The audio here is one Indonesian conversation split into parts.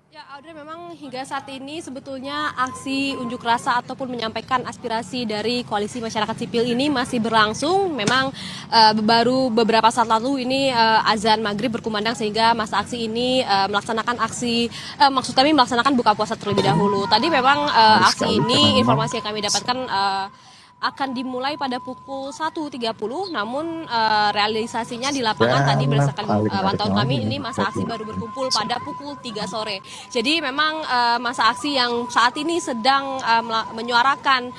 Ya, Audrey, memang hingga saat ini sebetulnya aksi unjuk rasa ataupun menyampaikan aspirasi dari koalisi masyarakat sipil ini masih berlangsung. Memang baru beberapa saat lalu ini azan maghrib berkumandang sehingga masa aksi ini melaksanakan aksi, maksud kami melaksanakan buka puasa terlebih dahulu. Tadi memang Menarik aksi sekali ini, teman-teman. informasi yang kami dapatkan akan dimulai pada pukul 1.30, namun realisasinya di lapangan tadi Dan berdasarkan paling pantauan menariknya lagi kami ini ini masa aksi baru berkumpul pada pukul 3 sore. Jadi memang masa aksi yang saat ini sedang menyuarakan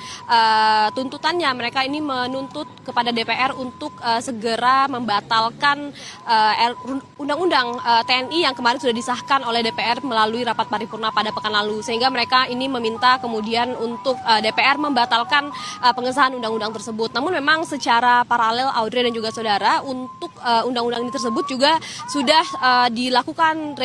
tuntutannya, mereka ini menuntut kepada DPR untuk segera membatalkan undang-undang TNI yang kemarin sudah disahkan oleh DPR melalui rapat paripurna pada pekan lalu, sehingga mereka ini meminta kemudian untuk DPR membatalkan pengesahan undang-undang tersebut. Namun memang secara paralel, Audrey dan juga saudara, untuk undang-undang ini tersebut juga sudah dilakukan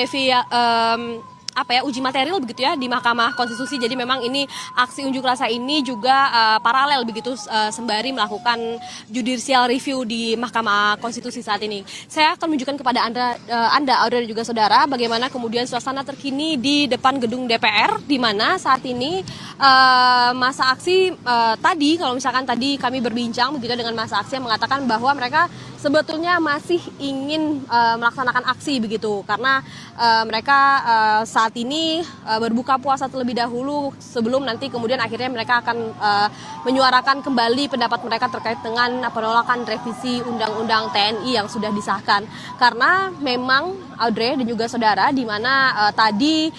uji material begitu ya di Mahkamah Konstitusi. Jadi memang ini aksi unjuk rasa ini juga paralel begitu sembari melakukan judicial review di Mahkamah Konstitusi saat ini. Saya akan menunjukkan kepada Anda, Audrey dan juga saudara, bagaimana kemudian suasana terkini di depan gedung DPR, di mana saat ini masa aksi tadi, kalau misalkan tadi kami berbincang begitu dengan masa aksi yang mengatakan bahwa mereka sebetulnya masih ingin melaksanakan aksi begitu, karena mereka saat ini berbuka puasa terlebih dahulu sebelum nanti kemudian akhirnya mereka akan menyuarakan kembali pendapat mereka terkait dengan penolakan revisi undang-undang TNI yang sudah disahkan. Karena memang Audrey dan juga saudara, di mana tadi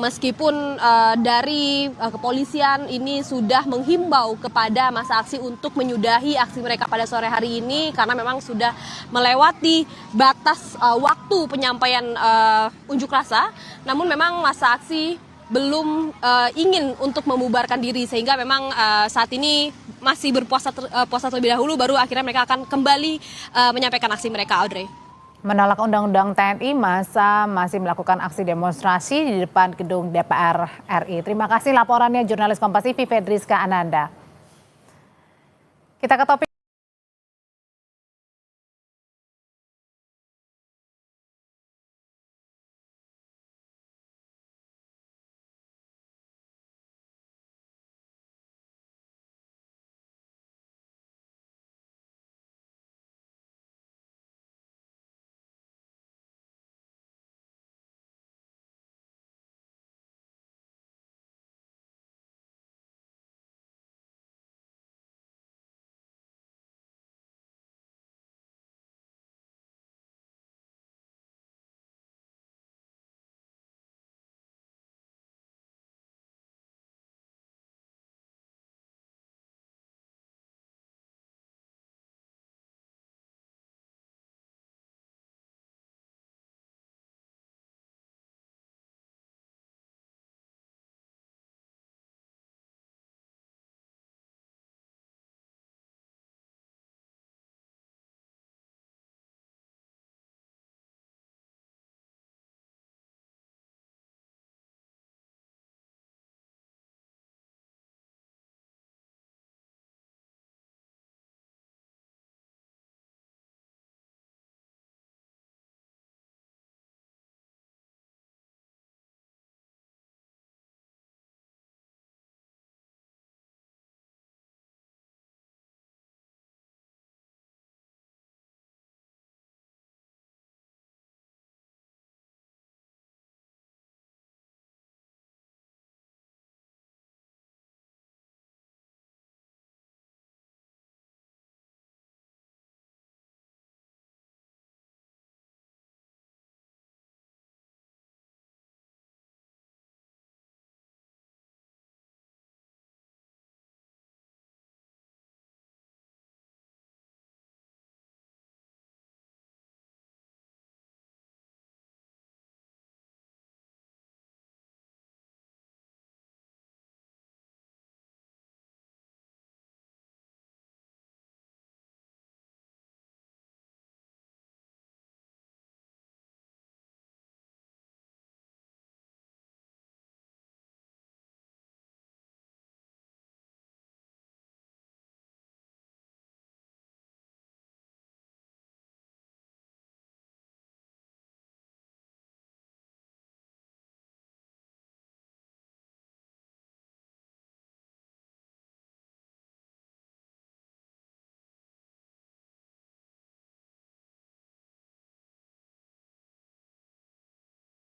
meskipun dari kepolisian ini sudah menghimbau kepada masa aksi untuk menyudahi aksi mereka pada sore hari ini karena memang sudah melewati batas waktu penyampaian unjuk rasa, namun memang masa aksi belum ingin untuk membubarkan diri, sehingga memang saat ini masih puasa terlebih dahulu, baru akhirnya mereka akan kembali menyampaikan aksi mereka, Audrey. Menolak Undang-Undang TNI, masa masih melakukan aksi demonstrasi di depan gedung DPR RI. Terima kasih laporannya jurnalis Kompas TV Fedriska Ananda. Kita ke topik